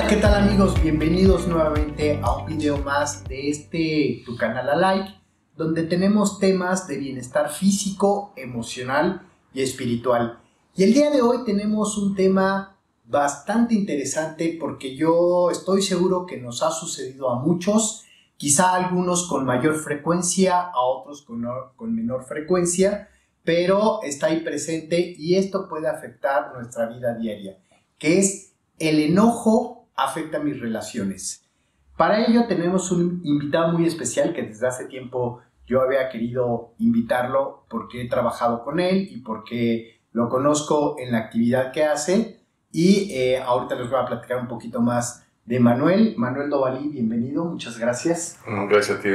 ¿qué tal amigos? Bienvenidos nuevamente a un video más de tu canal Alike, donde tenemos temas de bienestar físico, emocional y espiritual. Y el día de hoy tenemos un tema bastante interesante porque yo estoy seguro que nos ha sucedido a muchos, quizá a algunos con mayor frecuencia, a otros con menor frecuencia, pero está ahí presente y esto puede afectar nuestra vida diaria, que es el enojo afecta mis relaciones. Para ello tenemos un invitado muy especial que desde hace tiempo yo había querido invitarlo porque he trabajado con él y porque lo conozco en la actividad que hace. Y ahorita les voy a platicar un poquito más de Manuel. Manuel Dovalí, bienvenido, muchas gracias. Gracias a ti,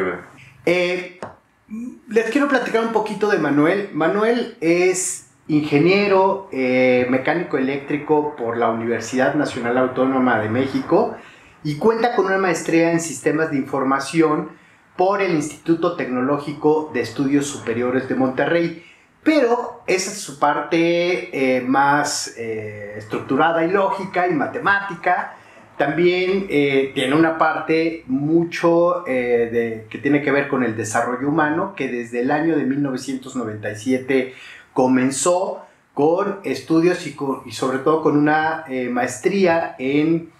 les quiero platicar un poquito de Manuel. Manuel es ingeniero mecánico eléctrico por la Universidad Nacional Autónoma de México y cuenta con una maestría en sistemas de información por el Instituto Tecnológico de Estudios Superiores de Monterrey. Pero esa es su parte más estructurada y lógica y matemática. También tiene una parte mucho que tiene que ver con el desarrollo humano, que desde el año de 1997 comenzó con estudios y sobre todo con una maestría en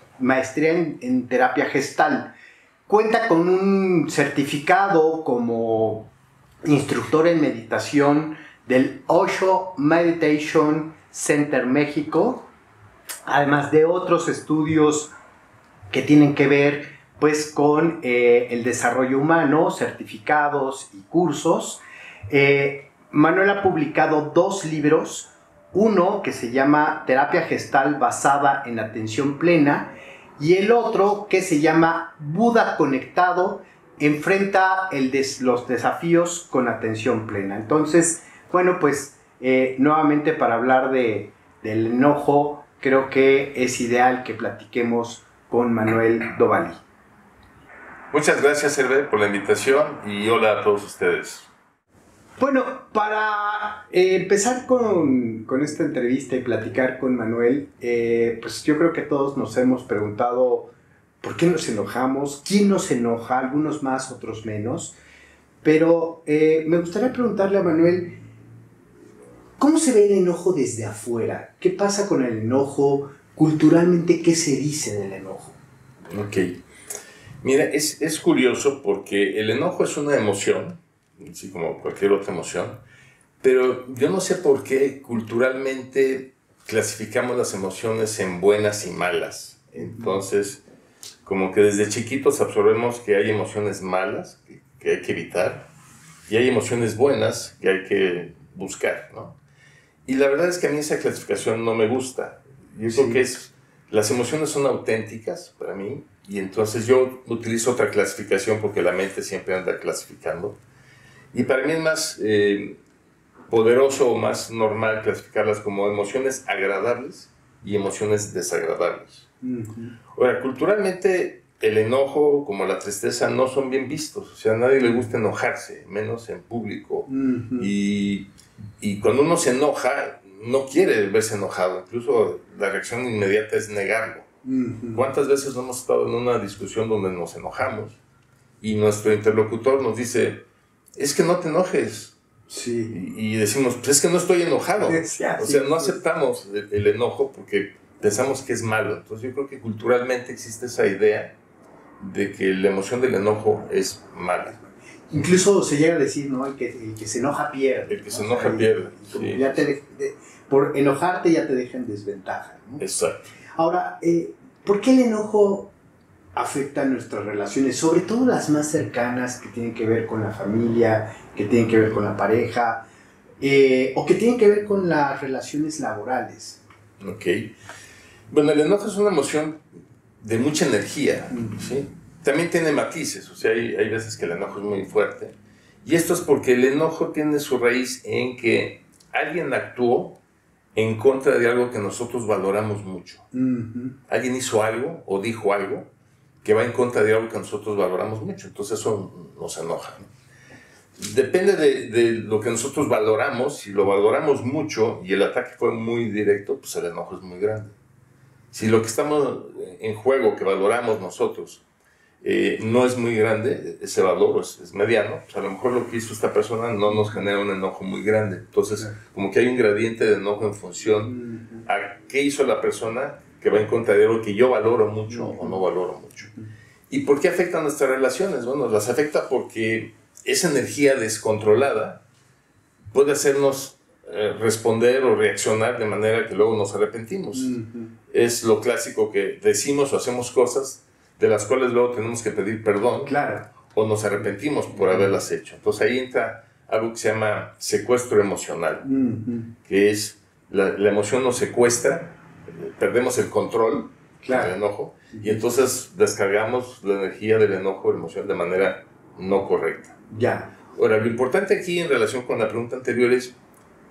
terapia gestal. Cuenta con un certificado como instructor en meditación del Osho Meditation Center México, además de otros estudios que tienen que ver pues con el desarrollo humano, certificados y cursos. Manuel ha publicado 2 libros, uno que se llama Terapia Gestal basada en atención plena y el otro que se llama Buda Conectado, enfrenta los desafíos con atención plena. Entonces, bueno, pues nuevamente para hablar del enojo, creo que es ideal que platiquemos con Manuel Dovalí. Muchas gracias, Hervé, por la invitación y hola a todos ustedes. Bueno, para empezar con esta entrevista y platicar con Manuel, pues yo creo que todos nos hemos preguntado por qué nos enojamos, quién nos enoja, algunos más, otros menos, pero me gustaría preguntarle a Manuel, ¿cómo se ve el enojo desde afuera? ¿Qué pasa con el enojo? Culturalmente, ¿qué se dice del enojo? Ok. Mira, es curioso porque el enojo es una emoción, así como cualquier otra emoción, pero yo no sé por qué culturalmente clasificamos las emociones en buenas y malas. Entonces, como que desde chiquitos absorbemos que hay emociones malas que hay que evitar y hay emociones buenas que hay que buscar, ¿no? Y la verdad es que a mí esa clasificación no me gusta. Yo creo que las emociones son auténticas para mí y entonces yo utilizo otra clasificación porque la mente siempre anda clasificando. Y para mí es más poderoso o más normal clasificarlas como emociones agradables y emociones desagradables. Ahora, culturalmente el enojo como la tristeza no son bien vistos. O sea, a nadie le gusta enojarse, menos en público. Y cuando uno se enoja, no quiere verse enojado. Incluso la reacción inmediata es negarlo. ¿Cuántas veces no hemos estado en una discusión donde nos enojamos y nuestro interlocutor nos dice, es que no te enojes? Sí. Y decimos, pues es que no estoy enojado. O sea, no aceptamos el enojo porque pensamos que es malo. Entonces yo creo que culturalmente existe esa idea de que la emoción del enojo es mala. Incluso se llega a decir, ¿no? El que se enoja pierde. El que se enoja pierde. Sí. Ya por enojarte ya te deja en desventaja, ¿no? Exacto. Ahora, ¿por qué el enojo afecta nuestras relaciones? Sobre todo las más cercanas, que tienen que ver con la familia, que tienen que ver con la pareja, o que tienen que ver con las relaciones laborales. Ok. Bueno, el enojo es una emoción de mucha energía, ¿sí? También tiene matices, o sea, hay veces que el enojo es muy fuerte. Y esto es porque el enojo tiene su raíz en que alguien actuó en contra de algo que nosotros valoramos mucho. Alguien hizo algo o dijo algo que va en contra de algo que nosotros valoramos mucho. Entonces eso nos enoja, ¿no? Depende de lo que nosotros valoramos. Si lo valoramos mucho y el ataque fue muy directo, pues el enojo es muy grande. Si lo que estamos en juego, que valoramos nosotros, no es muy grande, ese valor es mediano, pues a lo mejor lo que hizo esta persona no nos genera un enojo muy grande. Entonces, como que hay un gradiente de enojo en función a qué hizo la persona que va en contra de algo que yo valoro mucho o no valoro mucho. ¿Y por qué afecta nuestras relaciones? Bueno, las afecta porque esa energía descontrolada puede hacernos responder o reaccionar de manera que luego nos arrepentimos. Es lo clásico que decimos o hacemos cosas de las cuales luego tenemos que pedir perdón, claro, o nos arrepentimos por haberlas hecho. Entonces ahí entra algo que se llama secuestro emocional, que es la emoción nos secuestra, perdemos el control, claro, del enojo, y entonces descargamos la energía del enojo, la emoción, de manera no correcta. Ya. Ahora, lo importante aquí en relación con la pregunta anterior es,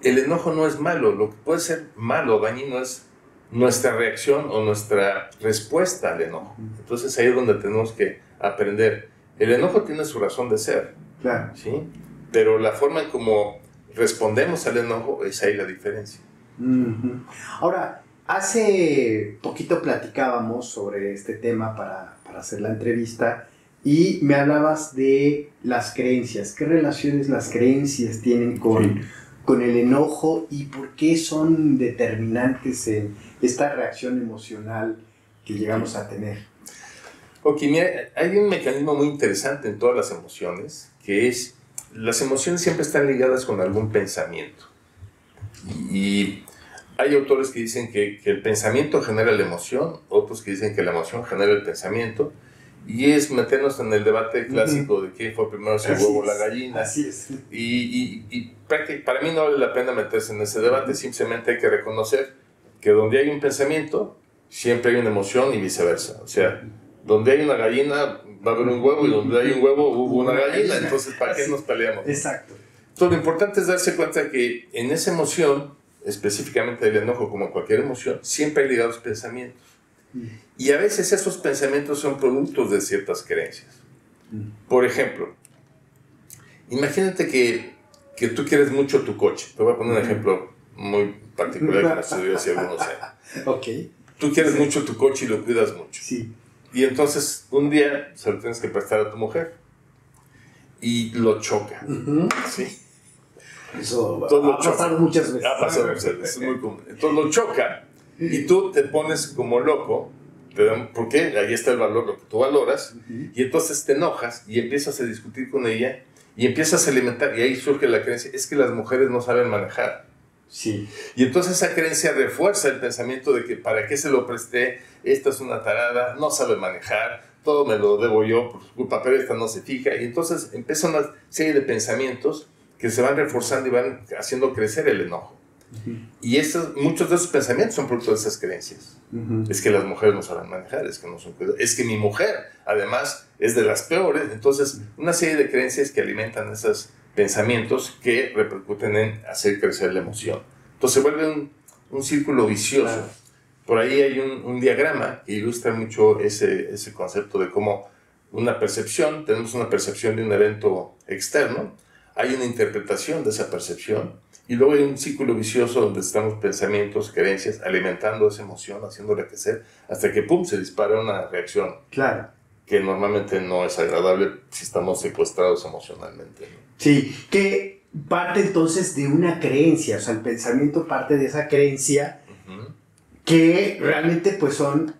el enojo no es malo, lo que puede ser malo, dañino, es nuestra reacción o nuestra respuesta al enojo. Entonces ahí es donde tenemos que aprender. El enojo tiene su razón de ser, claro, ¿sí? Pero la forma en cómo respondemos al enojo es ahí la diferencia. Ahora, hace poquito platicábamos sobre este tema para hacer la entrevista y me hablabas de las creencias. ¿Qué relaciones las creencias tienen con el enojo y por qué son determinantes en esta reacción emocional que llegamos a tener? Ok, mira, hay un mecanismo muy interesante en todas las emociones, que es, las emociones siempre están ligadas con algún pensamiento. Y hay autores que dicen que el pensamiento genera la emoción, otros que dicen que la emoción genera el pensamiento, y es meternos en el debate clásico de quién fue primero, si el huevo o la gallina. Así es. Y para mí no vale la pena meterse en ese debate, simplemente hay que reconocer que donde hay un pensamiento, siempre hay una emoción y viceversa. O sea, donde hay una gallina va a haber un huevo y donde hay un huevo hubo una gallina, entonces ¿para qué nos peleamos? Exacto. Entonces lo importante es darse cuenta que en esa emoción, específicamente el enojo como cualquier emoción, siempre hay ligados pensamientos. Y a veces esos pensamientos son productos de ciertas creencias. Por ejemplo, imagínate que tú quieres mucho tu coche. Te voy a poner un ejemplo muy particular que no estudió si alguno sea. Ok. Tú quieres mucho tu coche y lo cuidas mucho. Sí. Y entonces un día se lo tienes que prestar a tu mujer y lo choca. ¿Sí? Eso ha pasado muchas veces. Ha pasado muchas veces, es muy común. Entonces lo choca y tú te pones como loco, porque ahí está el valor, lo que tú valoras, y entonces te enojas y empiezas a discutir con ella y empiezas a alimentar, y ahí surge la creencia, es que las mujeres no saben manejar. Sí. Y entonces esa creencia refuerza el pensamiento de que para qué se lo presté, esta es una tarada, no sabe manejar, todo me lo debo yo por su culpa, pero esta no se fija, y entonces empieza una serie de pensamientos que se van reforzando y van haciendo crecer el enojo. Y muchos de esos pensamientos son producto de esas creencias. Es que las mujeres no saben manejar, es que no son cuidadas, es que mi mujer, además, es de las peores. Entonces, una serie de creencias que alimentan esos pensamientos que repercuten en hacer crecer la emoción. Entonces, se vuelve un círculo vicioso. Claro. Por ahí hay un diagrama que ilustra mucho ese concepto de cómo tenemos una percepción de un evento externo, hay una interpretación de esa percepción, y luego hay un círculo vicioso donde estamos pensamientos, creencias, alimentando esa emoción, haciéndola crecer, hasta que ¡pum!, se dispara una reacción. Claro. Que normalmente no es agradable si estamos secuestrados emocionalmente, ¿no? Sí, que parte entonces de una creencia, o sea, el pensamiento parte de esa creencia, que realmente pues son,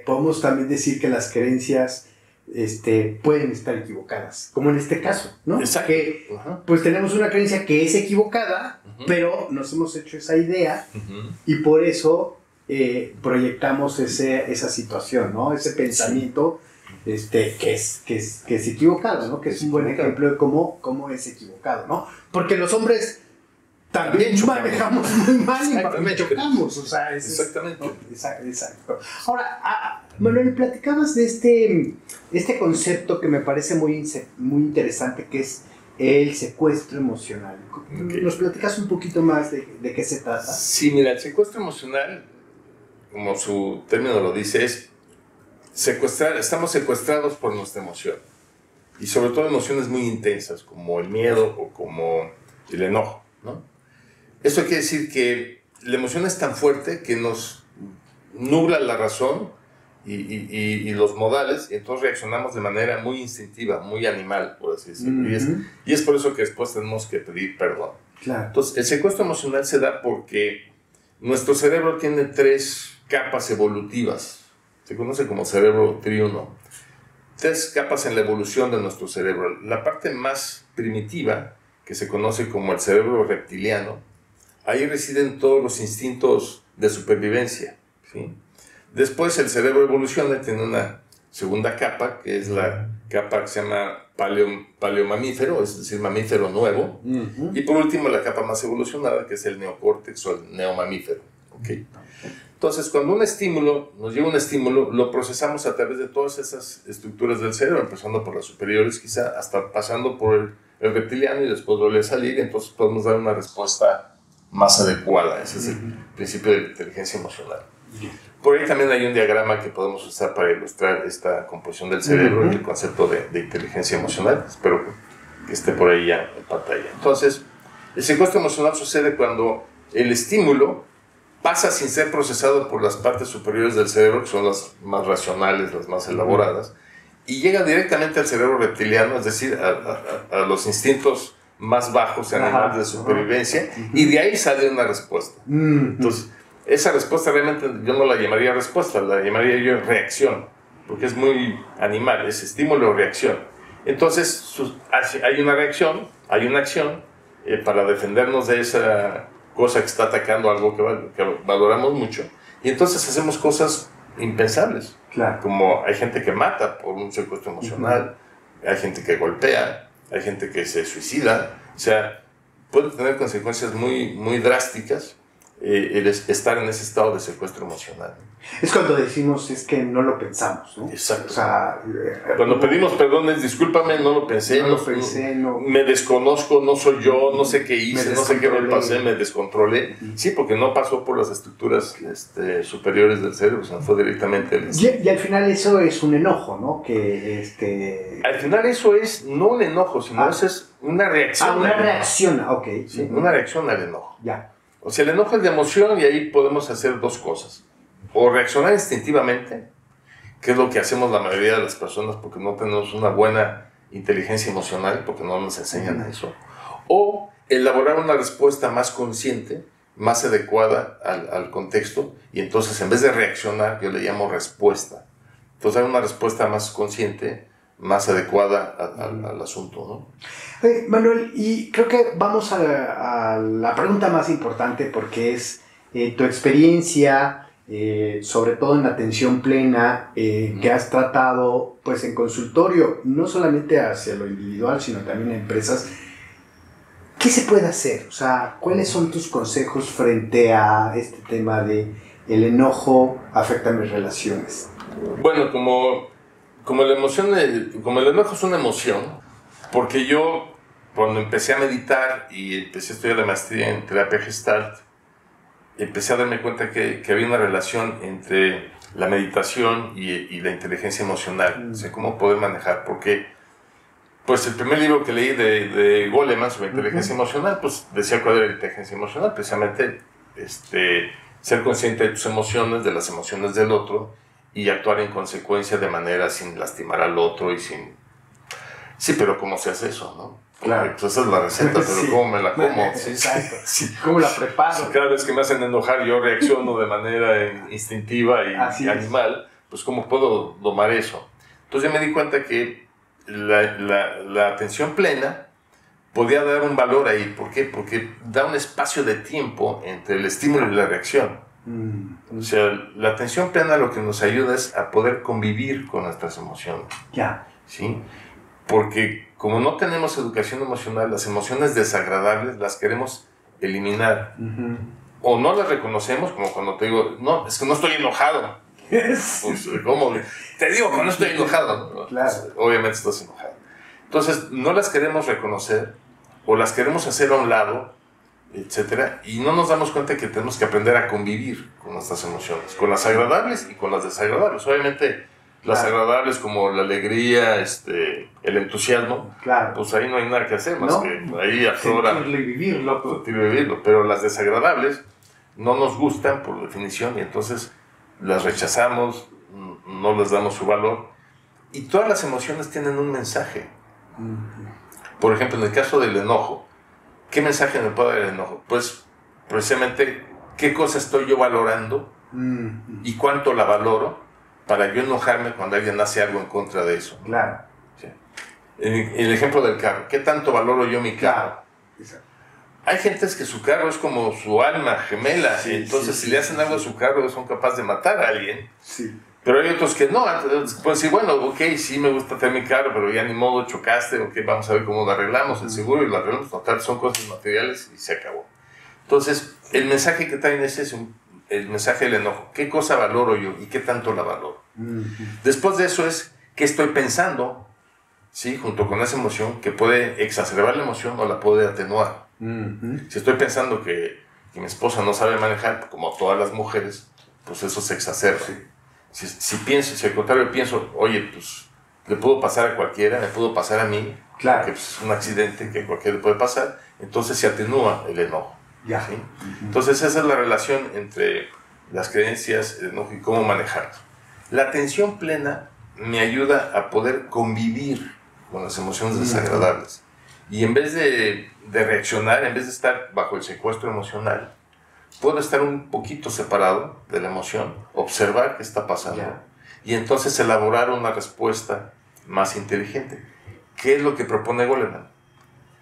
podemos también decir que las creencias pueden estar equivocadas, como en este caso, ¿no? Exacto. Que pues tenemos una creencia que es equivocada, pero nos hemos hecho esa idea y por eso proyectamos esa situación, ¿no? Ese pensamiento que es equivocado, ¿no? Que es un buen ejemplo de cómo es equivocado, ¿no? Porque los hombres también manejamos muy mal y chocamos, o sea, exactamente. ¿no? Exacto. Ahora, Manuel, platicabas de este concepto que me parece muy interesante, que es el secuestro emocional. Okay. ¿Nos platicas un poquito más de qué se trata? Sí, mira, el secuestro emocional, como su término lo dice, es secuestrar, estamos secuestrados por nuestra emoción. Y sobre todo emociones muy intensas, como el miedo o como el enojo, ¿no? Esto quiere decir que la emoción es tan fuerte que nos nubla la razón y los modales, y entonces reaccionamos de manera muy instintiva, muy animal, por así decirlo. Y es por eso que después tenemos que pedir perdón. Claro. Entonces, el secuestro emocional se da porque nuestro cerebro tiene 3 capas evolutivas. Se conoce como cerebro triuno. 3 capas en la evolución de nuestro cerebro. La parte más primitiva, que se conoce como el cerebro reptiliano, ahí residen todos los instintos de supervivencia, ¿sí? Después el cerebro evoluciona y tiene una segunda capa, que es la capa que se llama paleomamífero, es decir, mamífero nuevo. Y por último, la capa más evolucionada, que es el neocórtex o el neomamífero. ¿Okay? Entonces, cuando nos llega un estímulo, lo procesamos a través de todas esas estructuras del cerebro, empezando por las superiores quizá, hasta pasando por el reptiliano y después vuelve a salir, entonces podemos dar una respuesta más adecuada. Ese es el principio de la inteligencia emocional. Por ahí también hay un diagrama que podemos usar para ilustrar esta composición del cerebro y el concepto de inteligencia emocional. Espero que esté por ahí ya en pantalla. Entonces, el secuestro emocional sucede cuando el estímulo pasa sin ser procesado por las partes superiores del cerebro, que son las más racionales, las más elaboradas, y llega directamente al cerebro reptiliano, es decir, a los instintos más bajos, animales de supervivencia, y de ahí sale una respuesta. Entonces, esa respuesta realmente yo no la llamaría respuesta, la llamaría yo reacción, porque es muy animal, es estímulo o reacción. Entonces hay una reacción, hay una acción para defendernos de esa cosa que está atacando algo que valoramos mucho, y entonces hacemos cosas impensables, claro. Como hay gente que mata por un secuestro emocional, hay gente que golpea, hay gente que se suicida, o sea, puede tener consecuencias muy, muy drásticas el estar en ese estado de secuestro emocional. Es cuando decimos, es que no lo pensamos, ¿no? Exacto. O sea, cuando pedimos perdón es, discúlpame, no lo pensé, me desconozco, no soy yo, no sé qué hice, no sé qué me pasé, me descontrolé. Sí, porque no pasó por las estructuras superiores del cerebro, sino fue directamente el... Y al final eso es un enojo, ¿no? Al final eso es no un enojo, sino eso es una reacción. Una reacción, ok. Sí, una reacción al enojo. Ya. O sea, el enojo es de emoción y ahí podemos hacer 2 cosas. O reaccionar instintivamente, que es lo que hacemos la mayoría de las personas porque no tenemos una buena inteligencia emocional, porque no nos enseñan eso. O elaborar una respuesta más consciente, más adecuada al contexto, y entonces en vez de reaccionar, yo le llamo respuesta. Entonces hay una respuesta más consciente, más adecuada al asunto, ¿no? Manuel, y creo que vamos a la pregunta más importante, porque es tu experiencia, sobre todo en atención plena, que has tratado pues en consultorio, no solamente hacia lo individual, sino también en empresas. ¿Qué se puede hacer? O sea, ¿cuáles son tus consejos frente a este tema de el enojo afecta mis relaciones? Bueno, como el enojo es una emoción, porque yo cuando empecé a meditar y empecé a estudiar la maestría en terapia Gestalt, empecé a darme cuenta que había una relación entre la meditación y la inteligencia emocional, o sea, cómo poder manejar, porque pues el primer libro que leí de Goleman sobre inteligencia emocional, pues decía cuál era la inteligencia emocional, precisamente ser consciente de tus emociones, de las emociones del otro, y actuar en consecuencia de manera sin lastimar al otro y sin... Sí, pero ¿cómo se hace eso, no? Claro. Pues esa es la receta, pero sí. ¿Cómo me la como? Sí, sí. ¿Cómo la preparo? Sí, cada vez que me hacen enojar yo reacciono de manera instintiva y animal, pues ¿cómo puedo domar eso? Entonces yo me di cuenta que la atención plena podía dar un valor ahí. ¿Por qué? Porque da un espacio de tiempo entre el estímulo y la reacción. O sea, la atención plena lo que nos ayuda es a poder convivir con nuestras emociones. Ya. ¿Sí? Porque como no tenemos educación emocional, las emociones desagradables las queremos eliminar. O no las reconocemos, como cuando te digo, no, es que no estoy enojado. Pues, ¿cómo? Te digo que no estoy enojado. ¿No? Claro. Pues, obviamente estás enojado. Entonces, no las queremos reconocer o las queremos hacer a un lado, etcétera, y no nos damos cuenta que tenemos que aprender a convivir con nuestras emociones, con las agradables y con las desagradables. Obviamente, las agradables como la alegría, el entusiasmo, claro, pues ahí no hay nada que hacer más que ahí aflora. Sentirlo y vivirlo. Pero las desagradables no nos gustan por definición y entonces las rechazamos, no les damos su valor. Y todas las emociones tienen un mensaje. Por ejemplo, en el caso del enojo, ¿qué mensaje me puede dar el enojo? Pues precisamente qué cosa estoy yo valorando y cuánto la valoro para yo enojarme cuando alguien hace algo en contra de eso. Claro. ¿Sí? El ejemplo del carro, ¿qué tanto valoro yo mi carro? Exacto. Hay gentes que su carro es como su alma gemela, sí, entonces sí, si le hacen algo a su carro son capaces de matar a alguien. Sí. Pero hay otros que no, pues sí, bueno, ok, sí me gusta tener mi carro, pero ya ni modo, chocaste, ok, vamos a ver cómo lo arreglamos, el seguro y lo arreglamos, total, son cosas materiales y se acabó. Entonces, el mensaje que traen es ese, el mensaje del enojo, ¿qué cosa valoro yo y qué tanto la valoro? Después de eso es, ¿qué estoy pensando? ¿Sí? Junto con esa emoción que puede exacerbar la emoción o la puede atenuar. Si estoy pensando que mi esposa no sabe manejar, como todas las mujeres, pues eso se exacerba. Si al contrario pienso, oye, pues le pudo pasar a cualquiera, me pudo pasar a mí, claro, porque pues, es un accidente que a cualquiera le puede pasar, entonces se atenúa el enojo. Ya. ¿Sí? Entonces esa es la relación entre las creencias, el enojo y cómo manejarlas. La atención plena me ayuda a poder convivir con las emociones desagradables. Y en vez de reaccionar, en vez de estar bajo el secuestro emocional, puedo estar un poquito separado de la emoción, observar qué está pasando y entonces elaborar una respuesta más inteligente. ¿Qué es lo que propone Goleman?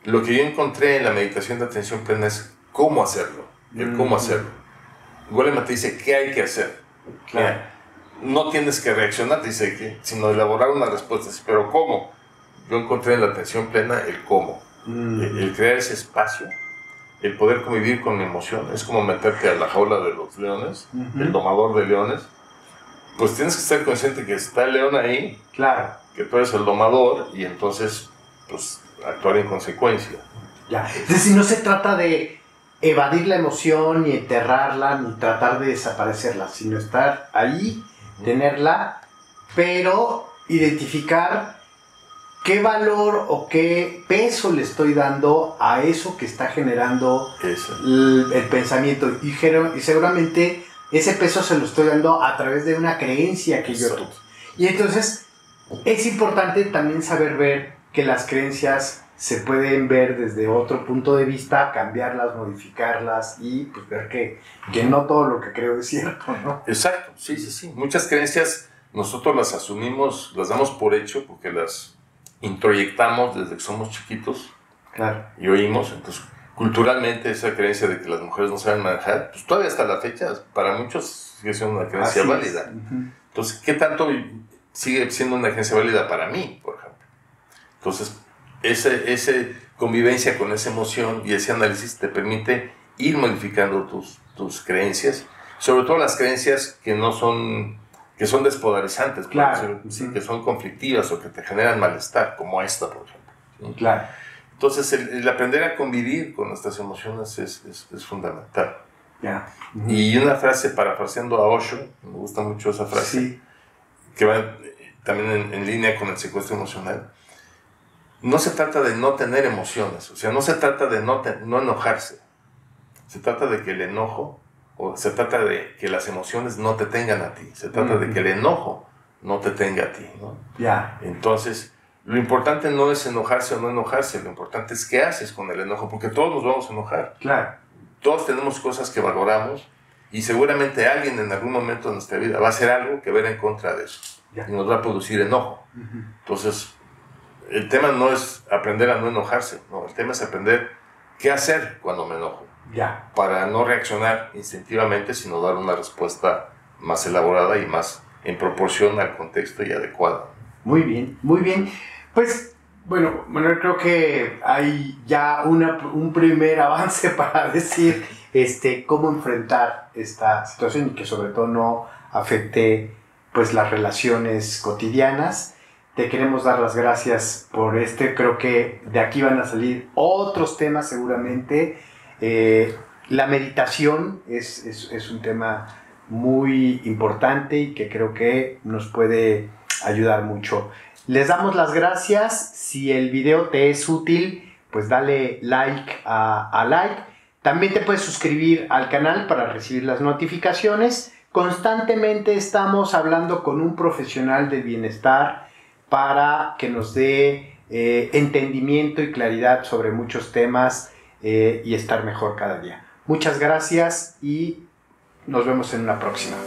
Lo que yo encontré en la meditación de atención plena es cómo hacerlo, el cómo hacerlo. Goleman te dice qué hay que hacer. Claro. No tienes que reaccionar, dice, sino elaborar una respuesta. Pero ¿cómo? Yo encontré en la atención plena el cómo. El crear ese espacio, el poder convivir con la emoción, es como meterte a la jaula de los leones, el domador de leones. Pues tienes que estar consciente que está el león ahí, claro, que tú eres el domador y entonces pues actuar en consecuencia. Ya. Es decir, no se trata de evadir la emoción, ni enterrarla, ni tratar de desaparecerla, sino estar ahí, tenerla, pero identificar qué valor o qué peso le estoy dando a eso que está generando el pensamiento. Y seguramente ese peso se lo estoy dando a través de una creencia que yo tuve. Y entonces es importante también saber ver que las creencias se pueden ver desde otro punto de vista, cambiarlas, modificarlas y pues ver que no todo lo que creo es cierto, ¿no? Exacto, sí. Muchas creencias nosotros las asumimos, las damos por hecho porque las introyectamos desde que somos chiquitos. Claro. Y oímos, entonces culturalmente esa creencia de que las mujeres no saben manejar, pues todavía hasta la fecha para muchos sigue siendo una creencia válida. Entonces, ¿qué tanto sigue siendo una creencia válida para mí, por ejemplo? Entonces, esa convivencia con esa emoción y ese análisis te permite ir modificando tus creencias, sobre todo las creencias que son despolarizantes, claro, que son conflictivas o que te generan malestar, como esta, por ejemplo. ¿Sí? Claro. Entonces, el aprender a convivir con nuestras emociones es fundamental. Yeah. Y una frase, parafraseando a Osho, me gusta mucho esa frase, que va también en línea con el secuestro emocional. No se trata de no tener emociones, o sea, no se trata de no enojarse. Se trata de que el enojo, o se trata de que las emociones no te tengan a ti. Se trata de que el enojo no te tenga a ti, ¿no? Entonces, lo importante no es enojarse o no enojarse, lo importante es qué haces con el enojo, porque todos nos vamos a enojar. Claro. Todos tenemos cosas que valoramos y seguramente alguien en algún momento de nuestra vida va a hacer algo que ver en contra de eso y nos va a producir enojo. Entonces, el tema no es aprender a no enojarse, no, el tema es aprender qué hacer cuando me enojo. Para no reaccionar instintivamente, sino dar una respuesta más elaborada y más en proporción al contexto y adecuada. Muy bien, muy bien. Pues, bueno, Manuel, creo que hay ya un primer avance para decir cómo enfrentar esta situación y que sobre todo no afecte pues, las relaciones cotidianas. Te queremos dar las gracias por creo que de aquí van a salir otros temas seguramente. La meditación es un tema muy importante y que creo que nos puede ayudar mucho. Les damos las gracias. Si el video te es útil, pues dale like a like. También te puedes suscribir al canal para recibir las notificaciones. constantemente estamos hablando con un profesional del bienestar para que nos dé entendimiento y claridad sobre muchos temas y estar mejor cada día. Muchas gracias y nos vemos en una próxima.